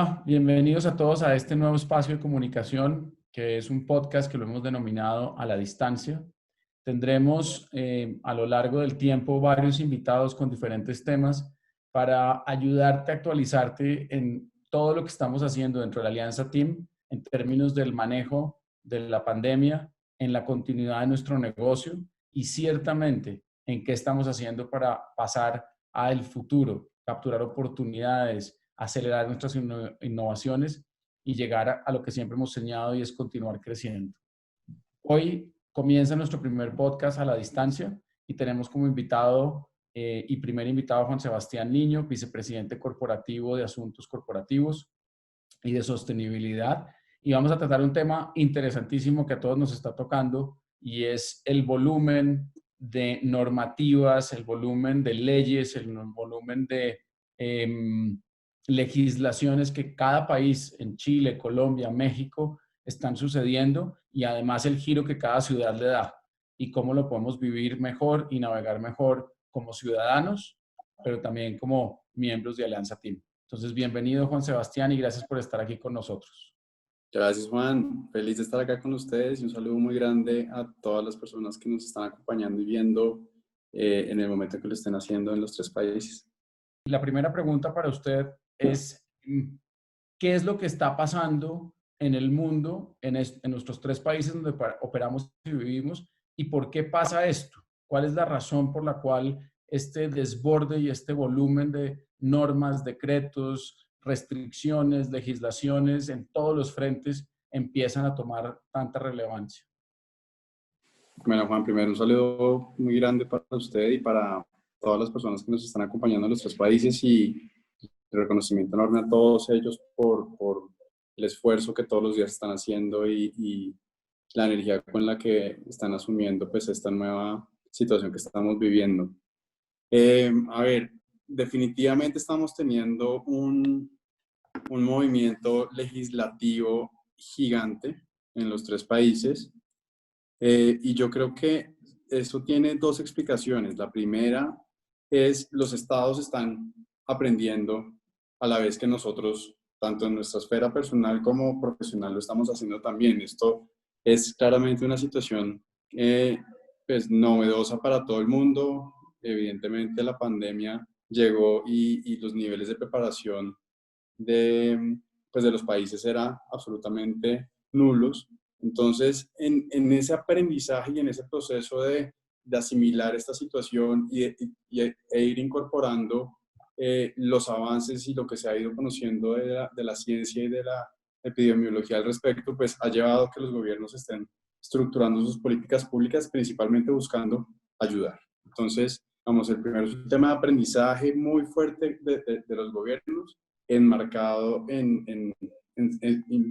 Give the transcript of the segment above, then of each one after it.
Hola, bienvenidos a todos a este nuevo espacio de comunicación, que es un podcast que lo hemos denominado A la Distancia. Tendremos a lo largo del tiempo varios invitados con diferentes temas para ayudarte a actualizarte en todo lo que estamos haciendo dentro de la Alianza Team en términos del manejo de la pandemia, en la continuidad de nuestro negocio y ciertamente en qué estamos haciendo para pasar al futuro, capturar oportunidades, acelerar nuestras innovaciones y llegar a lo que siempre hemos soñado y es continuar creciendo. Hoy comienza nuestro primer podcast a la distancia y tenemos como invitado y primer invitado a Juan Sebastián Niño, vicepresidente corporativo de Asuntos Corporativos y de Sostenibilidad. Y vamos a tratar un tema interesantísimo que a todos nos está tocando y es el volumen de normativas, el volumen de leyes, el volumen de legislaciones que cada país en Chile, Colombia, México están sucediendo y además el giro que cada ciudad le da y cómo lo podemos vivir mejor y navegar mejor como ciudadanos, pero también como miembros de Alianza Team. Entonces, bienvenido Juan Sebastián y gracias por estar aquí con nosotros. Gracias, Juan. Feliz de estar acá con ustedes y un saludo muy grande a todas las personas que nos están acompañando y viendo en el momento que lo estén haciendo en los tres países. La primera pregunta para usted es, ¿qué es lo que está pasando en el mundo, en nuestros tres países donde operamos y vivimos, y por qué pasa esto? ¿Cuál es la razón por la cual este desborde y este volumen de normas, decretos, restricciones, legislaciones en todos los frentes empiezan a tomar tanta relevancia? Bueno, Juan, primero un saludo muy grande para usted y para todas las personas que nos están acompañando en los tres países y el reconocimiento enorme a todos ellos por el esfuerzo que todos los días están haciendo y la energía con la que están asumiendo pues esta nueva situación que estamos viviendo. A ver, definitivamente estamos teniendo un movimiento legislativo gigante en los tres países y yo creo que eso tiene dos explicaciones. La primera es los estados están aprendiendo a la vez que nosotros, tanto en nuestra esfera personal como profesional, lo estamos haciendo también. Esto es claramente una situación pues, novedosa para todo el mundo. Evidentemente la pandemia llegó y los niveles de preparación pues, de los países eran absolutamente nulos. Entonces, en ese aprendizaje y en ese proceso de asimilar esta situación e ir incorporando los avances y lo que se ha ido conociendo de la ciencia y de la epidemiología al respecto, pues ha llevado a que los gobiernos estén estructurando sus políticas públicas, principalmente buscando ayudar. Entonces, vamos, el primero es un tema de aprendizaje muy fuerte de los gobiernos, enmarcado en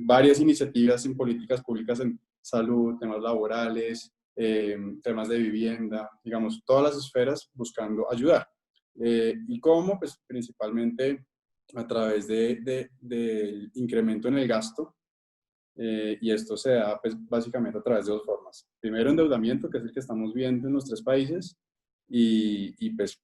varias iniciativas en políticas públicas en salud, temas laborales, temas de vivienda, digamos, todas las esferas buscando ayudar. ¿Y cómo? Pues principalmente a través del incremento en el gasto, y esto se da pues, básicamente a través de dos formas. Primero, endeudamiento, que es el que estamos viendo en los tres países, y pues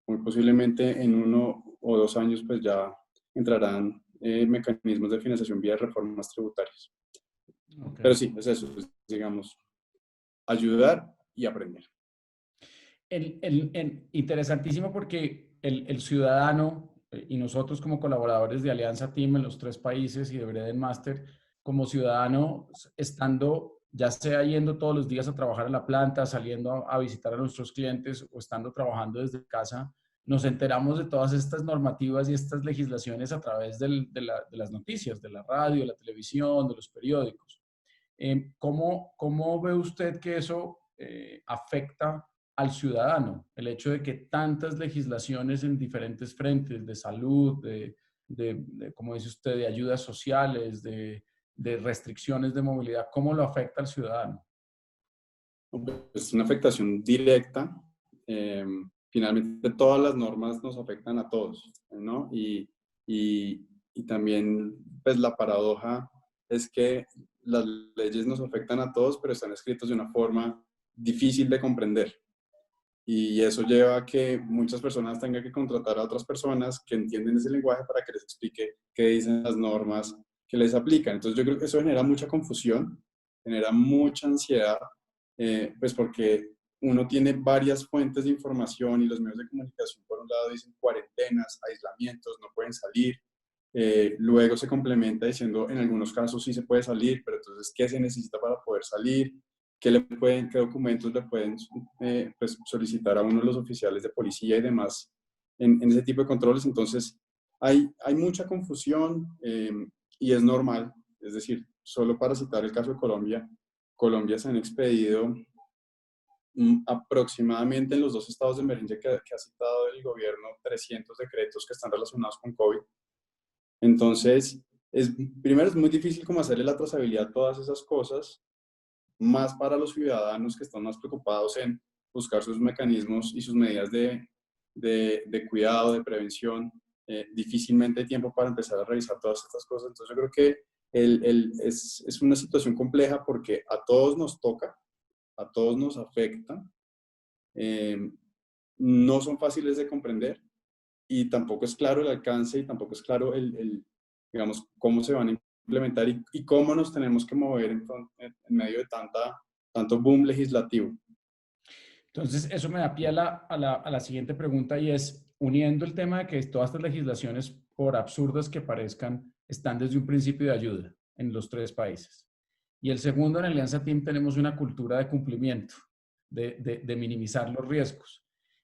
muy posiblemente en 1 o 2 años pues ya entrarán mecanismos de financiación vía reformas tributarias. Pero Okay. sí, es eso, es, digamos, ayudar y aprender. Interesantísimo porque el ciudadano y nosotros como colaboradores de Alianza Team en los tres países y de Breeden Master, como ciudadano, estando ya sea yendo todos los días a trabajar en la planta, saliendo a visitar a nuestros clientes o estando trabajando desde casa, nos enteramos de todas estas normativas y estas legislaciones a través de las noticias, de la radio, de la televisión, de los periódicos. ¿Cómo ve usted que eso afecta al ciudadano? El hecho de que tantas legislaciones en diferentes frentes de salud, como dice usted, de ayudas sociales, de restricciones de movilidad, ¿cómo lo afecta al ciudadano? Es una afectación directa. Finalmente todas las normas nos afectan a todos, ¿no? Y también pues la paradoja es que las leyes nos afectan a todos, pero están escritas de una forma difícil de comprender. Y eso lleva a que muchas personas tengan que contratar a otras personas que entienden ese lenguaje para que les explique qué dicen las normas que les aplican. Entonces yo creo que eso genera mucha confusión, genera mucha ansiedad, pues porque uno tiene varias fuentes de información y los medios de comunicación, por un lado, dicen cuarentenas, aislamientos, no pueden salir. Luego se complementa diciendo, en algunos casos sí se puede salir, pero entonces, ¿qué se necesita para poder salir? ¿Qué documentos le pueden pues, solicitar a uno de los oficiales de policía y demás en ese tipo de controles? Entonces, hay mucha confusión y es normal. Es decir, solo para citar el caso de Colombia, Colombia se han expedido aproximadamente en los 2 estados de emergencia que ha citado el gobierno 300 decretos que están relacionados con COVID. Entonces, primero es muy difícil como hacerle la trazabilidad a todas esas cosas, más para los ciudadanos que están más preocupados en buscar sus mecanismos y sus medidas de cuidado, de prevención. Difícilmente hay tiempo para empezar a revisar todas estas cosas. Entonces yo creo que es una situación compleja porque a todos nos toca, a todos nos afecta, eh, no son fáciles de comprender y tampoco es claro el alcance y tampoco es claro digamos, cómo se van a implementar y cómo nos tenemos que mover en medio de tanto boom legislativo. Entonces, eso me da pie a la siguiente pregunta y es, uniendo el tema de que todas estas legislaciones, por absurdas que parezcan, están desde un principio de ayuda en los tres países. Y el segundo, en Alianza Team tenemos una cultura de cumplimiento, de minimizar los riesgos.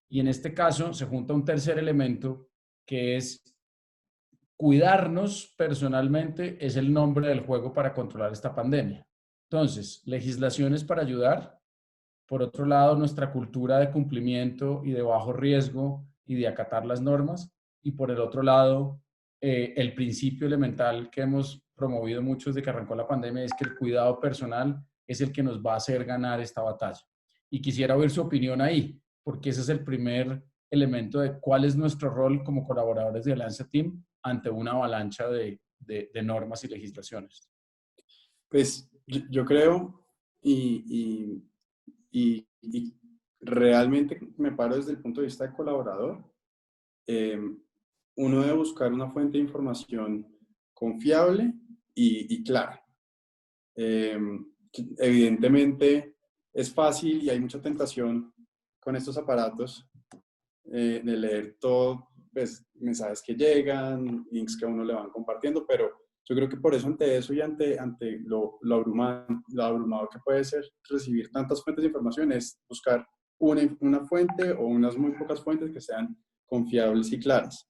Y en este caso se junta un tercer elemento que es cuidarnos personalmente, es el nombre del juego para controlar esta pandemia. Entonces, legislaciones para ayudar. Por otro lado, nuestra cultura de cumplimiento y de bajo riesgo y de acatar las normas. Y por el otro lado, el principio elemental que hemos promovido mucho desde que arrancó la pandemia es que el cuidado personal es el que nos va a hacer ganar esta batalla. Y quisiera oír su opinión ahí, porque ese es el primer elemento de cuál es nuestro rol como colaboradores de Alianza Team ante una avalancha de normas y legislaciones. Pues yo creo y, y realmente me paro desde el punto de vista de colaborador. Uno debe buscar una fuente de información confiable y clara. Eh, Evidentemente es fácil y hay mucha tentación con estos aparatos de leer todo, pues, mensajes que llegan, links que a uno le van compartiendo, pero yo creo que por eso ante eso y ante lo abrumador que puede ser recibir tantas fuentes de información es buscar una fuente o unas muy pocas fuentes que sean confiables y claras.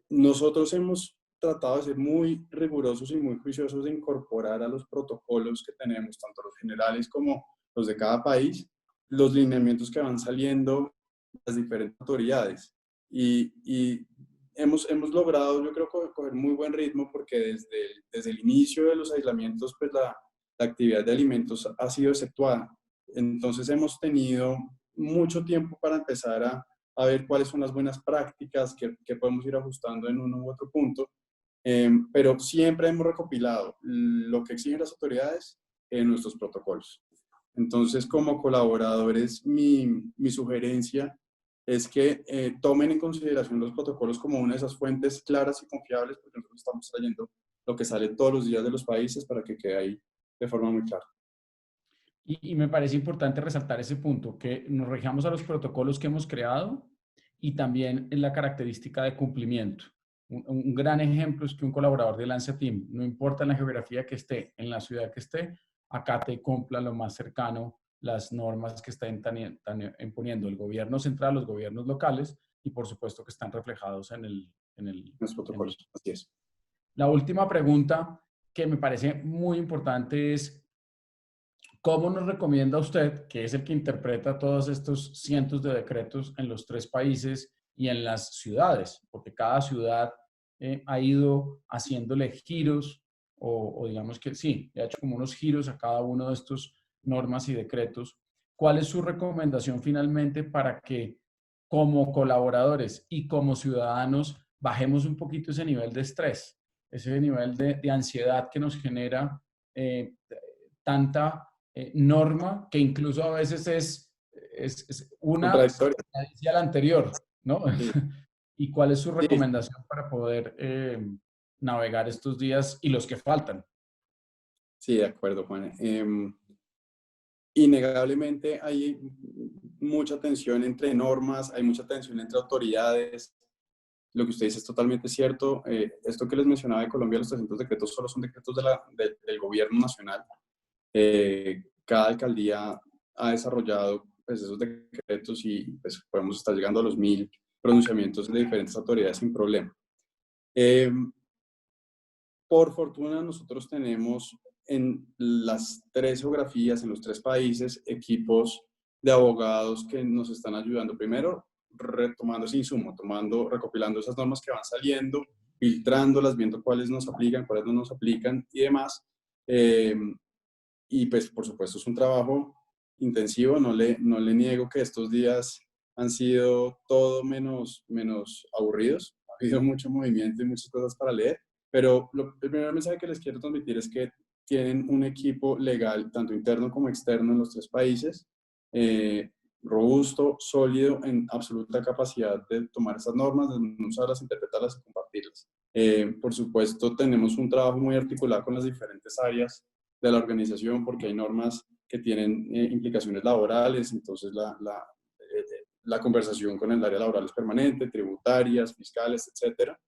Nosotros hemos tratado de ser muy rigurosos y muy juiciosos de incorporar a los protocolos que tenemos, tanto los generales como los de cada país, los lineamientos que van saliendo las diferentes autoridades. Y hemos logrado, yo creo, coger muy buen ritmo porque desde el inicio de los aislamientos, pues la actividad de alimentos ha sido exceptuada. Entonces hemos tenido mucho tiempo para empezar a ver cuáles son las buenas prácticas que podemos ir ajustando en uno u otro punto. Pero siempre hemos recopilado lo que exigen las autoridades en nuestros protocolos. Entonces, como colaboradores, mi sugerencia es que tomen en consideración los protocolos como una de esas fuentes claras y confiables, porque nosotros estamos trayendo lo que sale todos los días de los países para que quede ahí de forma muy clara. Y me parece importante resaltar ese punto, que nos regimos a los protocolos que hemos creado y también en la característica de cumplimiento. Un gran ejemplo es que un colaborador de Lancia Team, no importa en la geografía que esté, en la ciudad que esté, acate y cumpla lo más cercano las normas que están imponiendo el gobierno central, los gobiernos locales y por supuesto que están reflejados Los protocolos, así es. La última pregunta que me parece muy importante es, ¿cómo nos recomienda usted, que es el que interpreta todos estos cientos de decretos en los tres países y en las ciudades? Porque cada ciudad ha ido haciéndole giros o digamos que sí, ha hecho como unos giros a cada uno de estos normas y decretos. ¿Cuál es su recomendación finalmente para que como colaboradores y como ciudadanos bajemos un poquito ese nivel de estrés, ese nivel de ansiedad que nos genera tanta norma que incluso a veces es es una Contradictoria. dice a la anterior, ¿no? Sí, ¿Y cuál es su sí, recomendación para poder navegar estos días y los que faltan? sí, de acuerdo, Juan. Innegablemente hay mucha tensión entre normas, hay mucha tensión entre autoridades. Lo que usted dice es totalmente cierto. Esto que les mencionaba de Colombia, los 300 decretos solo son decretos del gobierno nacional. Cada alcaldía ha desarrollado pues, esos decretos y pues, podemos estar llegando a los 1000 pronunciamientos de diferentes autoridades sin problema. Eh, por fortuna, nosotros tenemos en las 3 geografías, en los 3 países, equipos de abogados que nos están ayudando. Primero, retomando ese insumo, recopilando esas normas que van saliendo, filtrándolas, viendo cuáles nos aplican, cuáles no nos aplican y demás. Eh, y pues, por supuesto, es un trabajo intensivo. No le niego que estos días han sido todo menos aburridos. Ha habido mucho movimiento y muchas cosas para leer. Pero el primer mensaje que les quiero transmitir es que tienen un equipo legal, tanto interno como externo, en los 3 países, robusto, sólido, en absoluta capacidad de tomar esas normas, de usarlas, interpretarlas y compartirlas. Por supuesto, tenemos un trabajo muy articulado con las diferentes áreas de la organización porque hay normas que tienen implicaciones laborales, entonces la conversación con el área laboral es permanente, tributarias, fiscales, etcétera.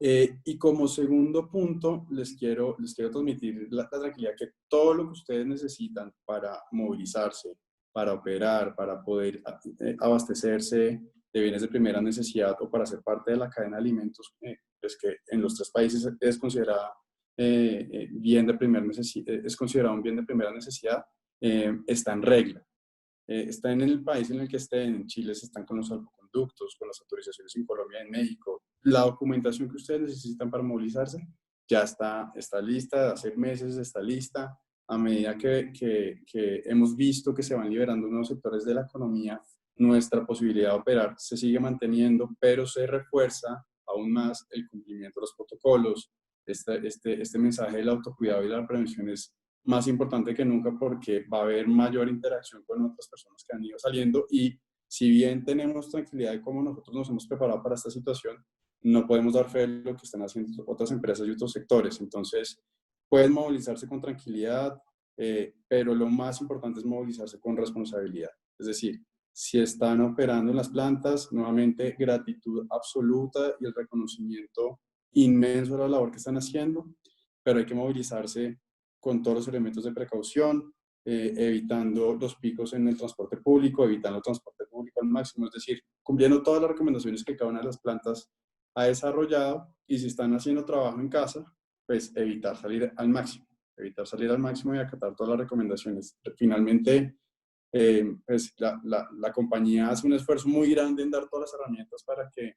Y como segundo punto, les quiero transmitir la tranquilidad que todo lo que ustedes necesitan para movilizarse, para operar, para poder abastecerse de bienes de primera necesidad o para ser parte de la cadena de alimentos, pues que en los 3 países es considerada bien de primera necesidad, es considerado un bien de primera necesidad, está en regla. Está en el país en el que estén. En Chile se están con los salvoconductos, con las autorizaciones en Colombia, en México. La documentación que ustedes necesitan para movilizarse ya está lista, hace meses está lista. A medida que hemos visto que se van liberando nuevos sectores de la economía, nuestra posibilidad de operar se sigue manteniendo, pero se refuerza aún más el cumplimiento de los protocolos. Este mensaje del autocuidado y la prevención es más importante que nunca porque va a haber mayor interacción con otras personas que han ido saliendo y si bien tenemos tranquilidad de cómo nosotros nos hemos preparado para esta situación, no podemos dar fe de lo que están haciendo otras empresas y otros sectores. Entonces, pueden movilizarse con tranquilidad, pero lo más importante es movilizarse con responsabilidad. Es decir, si están operando en las plantas, nuevamente gratitud absoluta y el reconocimiento inmenso a la labor que están haciendo, pero hay que movilizarse con todos los elementos de precaución, evitando los picos en el transporte público, evitando el transporte público al máximo, es decir, cumpliendo todas las recomendaciones que cada una de las plantas ha desarrollado y si están haciendo trabajo en casa, pues evitar salir al máximo y acatar todas las recomendaciones. Finalmente, pues la compañía hace un esfuerzo muy grande en dar todas las herramientas para que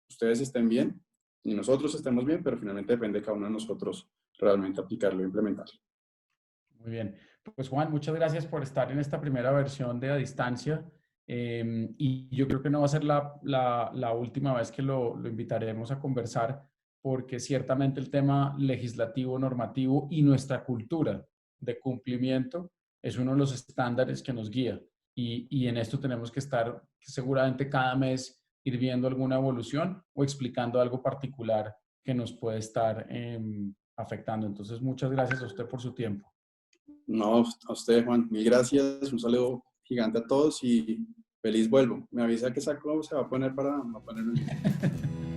ustedes estén bien y nosotros estemos bien, pero finalmente depende de cada uno de nosotros realmente aplicarlo e implementarlo. Muy bien. Pues Juan, muchas gracias por estar en esta primera versión de A Distancia. Y yo creo que no va a ser la última vez que lo invitaremos a conversar, porque ciertamente el tema legislativo, normativo y nuestra cultura de cumplimiento es uno de los estándares que nos guía. Y en esto tenemos que estar seguramente cada mes ir viendo alguna evolución o explicando algo particular que nos puede estar afectando. Entonces, muchas gracias a usted por su tiempo. No, a usted, Juan, mil gracias. Un saludo gigante a todos y feliz vuelvo. Me avisa que saco se va a poner para ponerlo en línea.